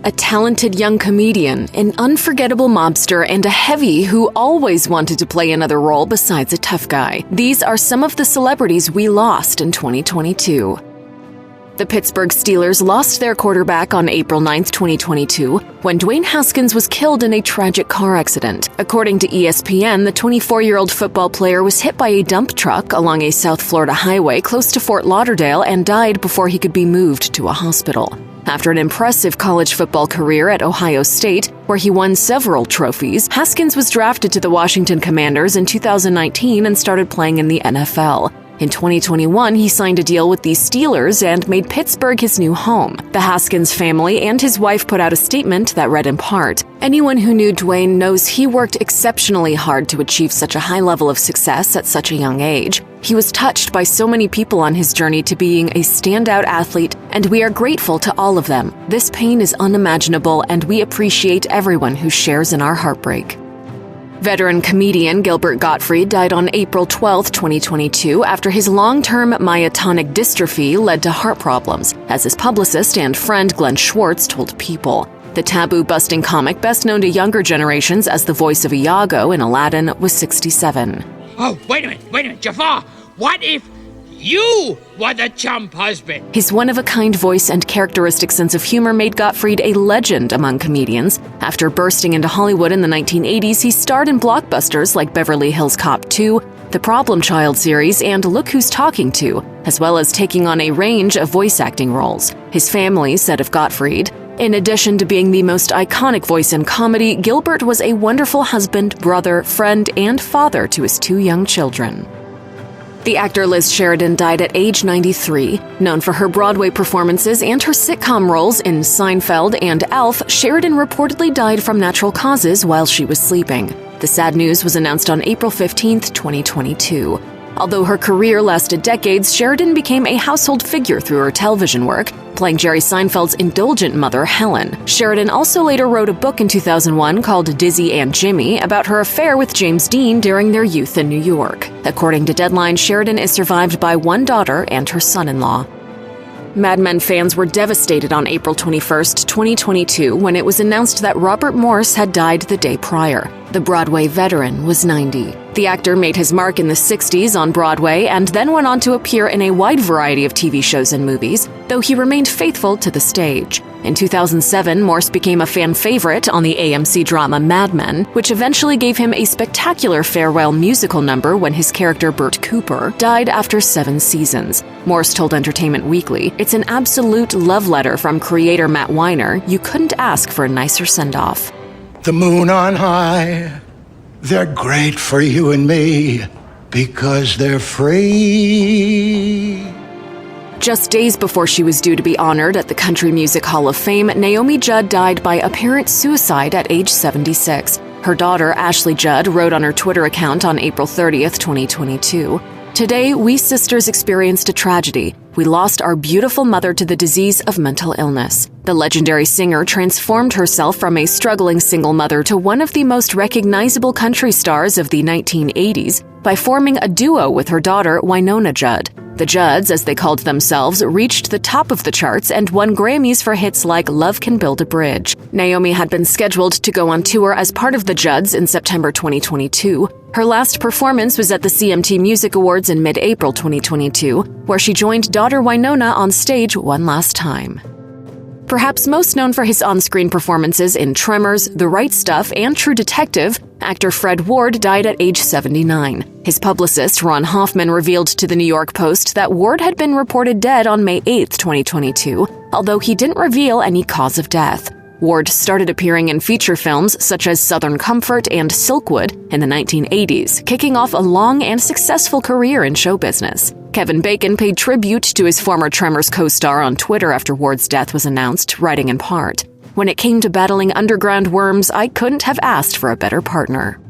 a talented young comedian, an unforgettable mobster, and a heavy who always wanted to play another role besides a tough guy. These are some of the celebrities we lost in 2022. The Pittsburgh Steelers lost their quarterback on April 9, 2022, when Dwayne Haskins was killed in a tragic car accident. According to ESPN, the 24-year-old football player was hit by a dump truck along a South Florida highway close to Fort Lauderdale and died before he could be moved to a hospital. After an impressive college football career at Ohio State, where he won several trophies, Haskins was drafted to the Washington Commanders in 2019 and started playing in the NFL. In 2021, he signed a deal with the Steelers and made Pittsburgh his new home. The Haskins family and his wife put out a statement that read in part, "Anyone who knew Dwayne knows he worked exceptionally hard to achieve such a high level of success at such a young age. He was touched by so many people on his journey to being a standout athlete, and we are grateful to all of them. This pain is unimaginable, and we appreciate everyone who shares in our heartbreak." Veteran comedian Gilbert Gottfried died on April 12, 2022, after his long-term myotonic dystrophy led to heart problems, as his publicist and friend Glenn Schwartz told People. The taboo-busting comic, best known to younger generations as the voice of Iago in Aladdin, was 67. Oh, wait a minute, Jafar! What if you were the chump husband? His one-of-a-kind voice and characteristic sense of humor made Gottfried a legend among comedians. After bursting into Hollywood in the 1980s, he starred in blockbusters like Beverly Hills Cop 2, The Problem Child series, and Look Who's Talking To, as well as taking on a range of voice acting roles. His family said of Gottfried, "In addition to being the most iconic voice in comedy, Gilbert was a wonderful husband, brother, friend, and father to his 2 young children." The actor Liz Sheridan died at age 93. Known for her Broadway performances and her sitcom roles in Seinfeld and Alf, Sheridan reportedly died from natural causes while she was sleeping. The sad news was announced on April 15, 2022. Although her career lasted decades, Sheridan became a household figure through her television work, playing Jerry Seinfeld's indulgent mother, Helen. Sheridan also later wrote a book in 2001 called Dizzy and Jimmy about her affair with James Dean during their youth in New York. According to Deadline, Sheridan is survived by 1 daughter and her son-in-law. Mad Men fans were devastated on April 21, 2022, when it was announced that Robert Morse had died the day prior. The Broadway veteran was 90. The actor made his mark in the 60s on Broadway and then went on to appear in a wide variety of TV shows and movies, though he remained faithful to the stage. In 2007, Morse became a fan favorite on the AMC drama Mad Men, which eventually gave him a spectacular farewell musical number when his character Bert Cooper died after 7 seasons. Morse told Entertainment Weekly, "It's an absolute love letter from creator Matt Weiner. You couldn't ask for a nicer send-off." The moon on high, they're great for you and me because they're free. Just days before she was due to be honored at the Country Music Hall of Fame, Naomi Judd died by apparent suicide at age 76. Her daughter, Ashley Judd, wrote on her Twitter account on April 30th, 2022, "Today, we sisters experienced a tragedy. We lost our beautiful mother to the disease of mental illness. The legendary singer transformed herself from a struggling single mother to one of the most recognizable country stars of the 1980s by forming a duo with her daughter, Ivana Judd. The Judds, as they called themselves, reached the top of the charts and won Grammys for hits like Love Can Build a Bridge. Naomi had been scheduled to go on tour as part of the Judds in September 2022. Her last performance was at the CMT Music Awards in mid-April 2022, where she joined daughter Ivana on stage one last time. Perhaps most known for his on-screen performances in Tremors, The Right Stuff, and True Detective, actor Fred Ward died at age 79. His publicist, Ron Hoffman, revealed to the New York Post that Ward had been reported dead on May 8, 2022, although he didn't reveal any cause of death. Ward started appearing in feature films such as Southern Comfort and Silkwood in the 1980s, kicking off a long and successful career in show business. Kevin Bacon paid tribute to his former Tremors co-star on Twitter after Ward's death was announced, writing in part, "When it came to battling underground worms, I couldn't have asked for a better partner."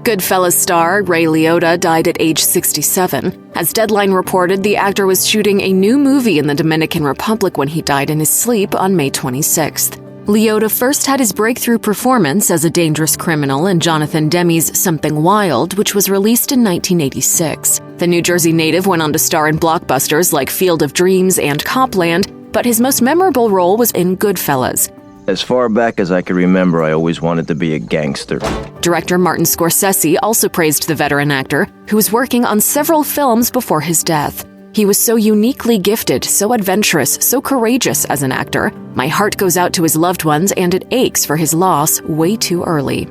Goodfellas star Ray Liotta died at age 67. As Deadline reported, the actor was shooting a new movie in the Dominican Republic when he died in his sleep on May 26th. Liotta first had his breakthrough performance as a dangerous criminal in Jonathan Demme's Something Wild, which was released in 1986. The New Jersey native went on to star in blockbusters like Field of Dreams and Copland, but his most memorable role was in Goodfellas. As far back as I can remember, I always wanted to be a gangster. Director Martin Scorsese also praised the veteran actor, who was working on several films before his death. He was so uniquely gifted, so adventurous, so courageous as an actor. My heart goes out to his loved ones, and it aches for his loss way too early.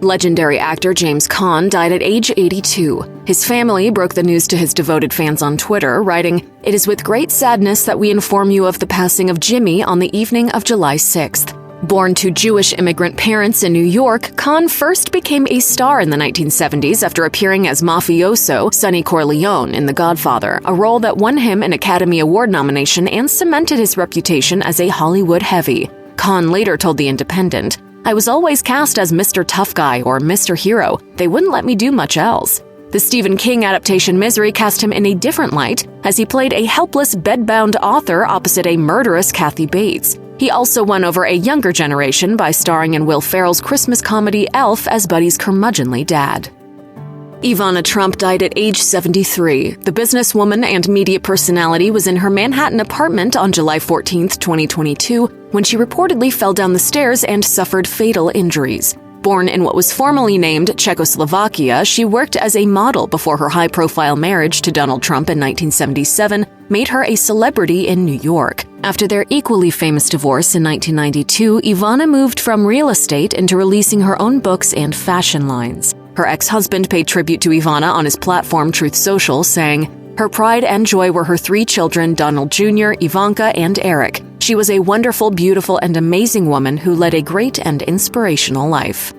Legendary actor James Caan died at age 82. His family broke the news to his devoted fans on Twitter, writing, "It is with great sadness that we inform you of the passing of Jimmy on the evening of July 6th. Born to Jewish immigrant parents in New York, Caan first became a star in the 1970s after appearing as mafioso Sonny Corleone in The Godfather, a role that won him an Academy Award nomination and cemented his reputation as a Hollywood heavy. Caan later told The Independent, "I was always cast as Mr. Tough Guy or Mr. Hero. They wouldn't let me do much else." The Stephen King adaptation Misery cast him in a different light, as he played a helpless, bedbound author opposite a murderous Kathy Bates. He also won over a younger generation by starring in Will Ferrell's Christmas comedy Elf as Buddy's curmudgeonly dad. Ivana Trump died at age 73. The businesswoman and media personality was in her Manhattan apartment on July 14, 2022, when she reportedly fell down the stairs and suffered fatal injuries. Born in what was formerly named Czechoslovakia, she worked as a model before her high-profile marriage to Donald Trump in 1977 made her a celebrity in New York. After their equally famous divorce in 1992, Ivana moved from real estate into releasing her own books and fashion lines. Her ex-husband paid tribute to Ivana on his platform Truth Social, saying, "Her pride and joy were her 3 children, Donald Jr., Ivanka, and Eric. She was a wonderful, beautiful, and amazing woman who led a great and inspirational life."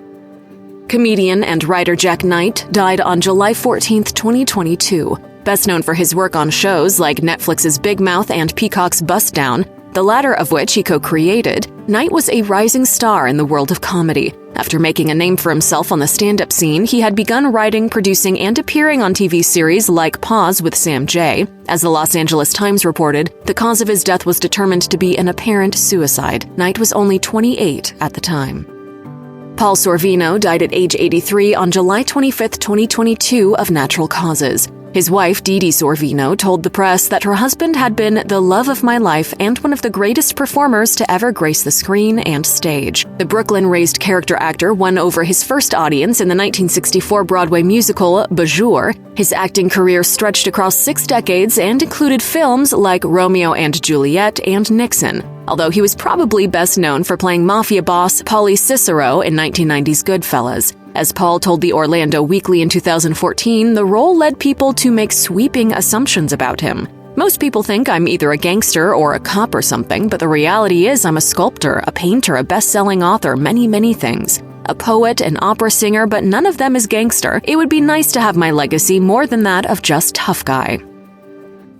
Comedian and writer Jak Knight died on July 14, 2022. Best known for his work on shows like Netflix's Big Mouth and Peacock's Bust Down, the latter of which he co-created, Knight was a rising star in the world of comedy. After making a name for himself on the stand-up scene, he had begun writing, producing, and appearing on TV series like Pause with Sam Jay. As the Los Angeles Times reported, the cause of his death was determined to be an apparent suicide. Knight was only 28 at the time. Paul Sorvino died at age 83 on July 25, 2022, of natural causes. His wife, Dee Dee Sorvino, told the press that her husband had been the love of my life and one of the greatest performers to ever grace the screen and stage. The Brooklyn-raised character actor won over his first audience in the 1964 Broadway musical Bonjour. His acting career stretched across 6 decades and included films like Romeo and Juliet and Nixon, although he was probably best known for playing mafia boss Paulie Cicero in 1990's Goodfellas. As Paul told the Orlando Weekly in 2014, the role led people to make sweeping assumptions about him. "Most people think I'm either a gangster or a cop or something, but the reality is I'm a sculptor, a painter, a best-selling author, many things. A poet, an opera singer, but none of them is gangster. It would be nice to have my legacy more than that of just tough guy."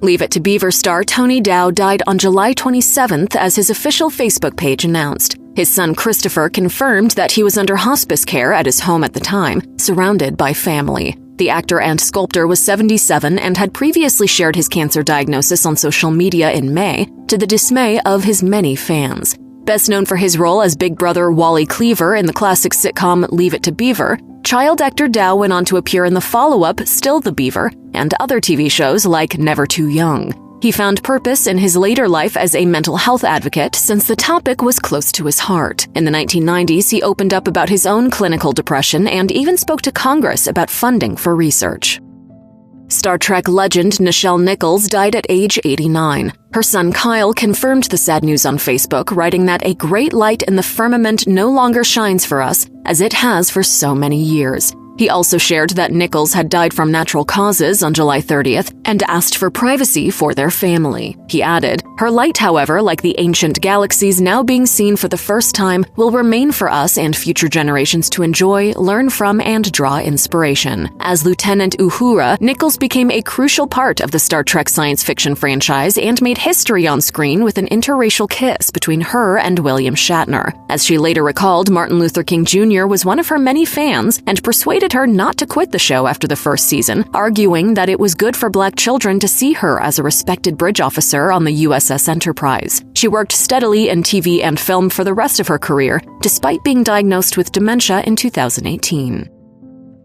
Leave It to Beaver star Tony Dow died on July 27th, as his official Facebook page announced. His son Christopher confirmed that he was under hospice care at his home at the time, surrounded by family. The actor and sculptor was 77 and had previously shared his cancer diagnosis on social media in May, to the dismay of his many fans. Best known for his role as Big Brother Wally Cleaver in the classic sitcom Leave It to Beaver, child actor Dow went on to appear in the follow-up Still the Beaver and other TV shows like Never Too Young. He found purpose in his later life as a mental health advocate since the topic was close to his heart. In the 1990s, he opened up about his own clinical depression and even spoke to Congress about funding for research. Star Trek legend Nichelle Nichols died at age 89. Her son Kyle confirmed the sad news on Facebook, writing that a great light in the firmament no longer shines for us, as it has for so many years. He also shared that Nichols had died from natural causes on July 30th and asked for privacy for their family. He added, "Her light, however, like the ancient galaxies now being seen for the first time, will remain for us and future generations to enjoy, learn from, and draw inspiration." As Lieutenant Uhura, Nichols became a crucial part of the Star Trek science fiction franchise and made history on screen with an interracial kiss between her and William Shatner. As she later recalled, Martin Luther King Jr. was one of her many fans and persuaded her not to quit the show after the first season, arguing that it was good for Black children to see her as a respected bridge officer on the USS Enterprise. She worked steadily in TV and film for the rest of her career, despite being diagnosed with dementia in 2018.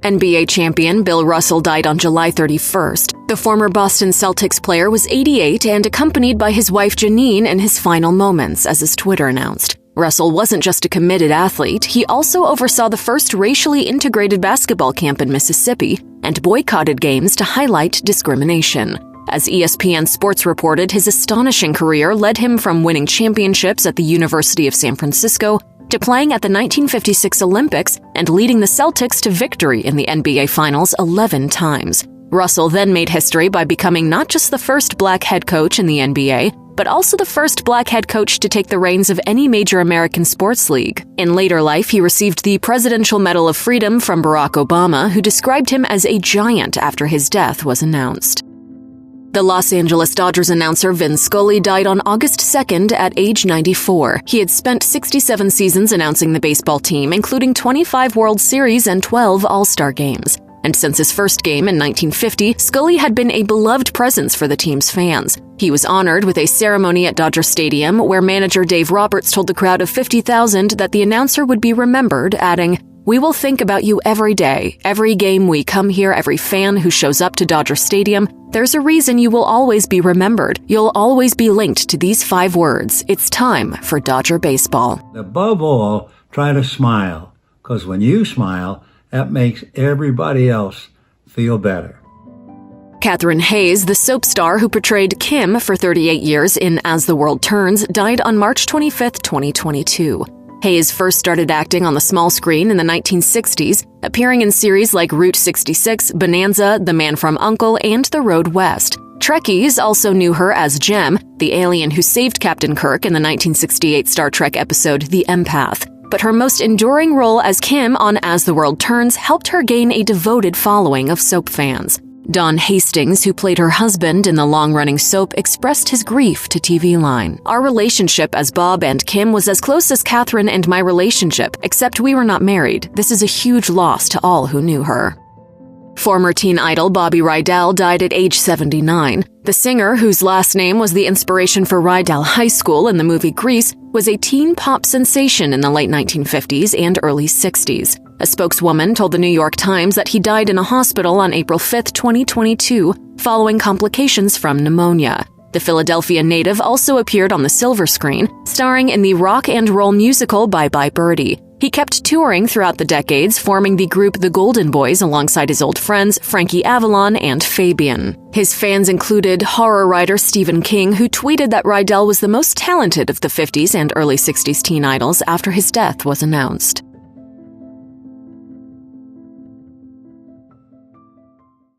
NBA champion Bill Russell died on July 31st. The former Boston Celtics player was 88 and accompanied by his wife Janine in his final moments, as his Twitter announced. Russell wasn't just a committed athlete, he also oversaw the first racially integrated basketball camp in Mississippi and boycotted games to highlight discrimination. As ESPN Sports reported, his astonishing career led him from winning championships at the University of San Francisco to playing at the 1956 Olympics and leading the Celtics to victory in the NBA Finals 11 times. Russell then made history by becoming not just the first black head coach in the NBA, but also the first black head coach to take the reins of any major American sports league. In later life, he received the Presidential Medal of Freedom from Barack Obama, who described him as a giant after his death was announced. The Los Angeles Dodgers announcer Vin Scully died on August 2nd at age 94. He had spent 67 seasons announcing the baseball team, including 25 World Series and 12 All-Star games. And since his first game in 1950, Scully had been a beloved presence for the team's fans. He was honored with a ceremony at Dodger Stadium where manager Dave Roberts told the crowd of 50,000 that the announcer would be remembered, adding, "We will think about you every day. Every game we come here, every fan who shows up to Dodger Stadium, there's a reason you will always be remembered. You'll always be linked to these 5 words. It's time for Dodger baseball." Above all, try to smile, because when you smile, that makes everybody else feel better. Kathryn Hays, the soap star who portrayed Kim for 38 years in As the World Turns, died on March 25, 2022. Hays first started acting on the small screen in the 1960s, appearing in series like Route 66, Bonanza, The Man from U.N.C.L.E., and The Road West. Trekkies also knew her as Jem, the alien who saved Captain Kirk in the 1968 Star Trek episode The Empath. But her most enduring role as Kim on As the World Turns helped her gain a devoted following of soap fans. Don Hastings, who played her husband in the long-running soap, expressed his grief to TV Line. "Our relationship as Bob and Kim was as close as Kathryn and my relationship, except we were not married. This is a huge loss to all who knew her." Former teen idol Bobby Rydell died at age 79. The singer, whose last name was the inspiration for Rydell High School in the movie Grease, was a teen pop sensation in the late 1950s and early 60s. A spokeswoman told the New York Times that he died in a hospital on April 5, 2022, following complications from pneumonia. The Philadelphia native also appeared on the silver screen, starring in the rock and roll musical Bye Bye Birdie. He kept touring throughout the decades, forming the group The Golden Boys alongside his old friends Frankie Avalon and Fabian. His fans included horror writer Stephen King, who tweeted that Rydell was the most talented of the 50s and early 60s teen idols after his death was announced.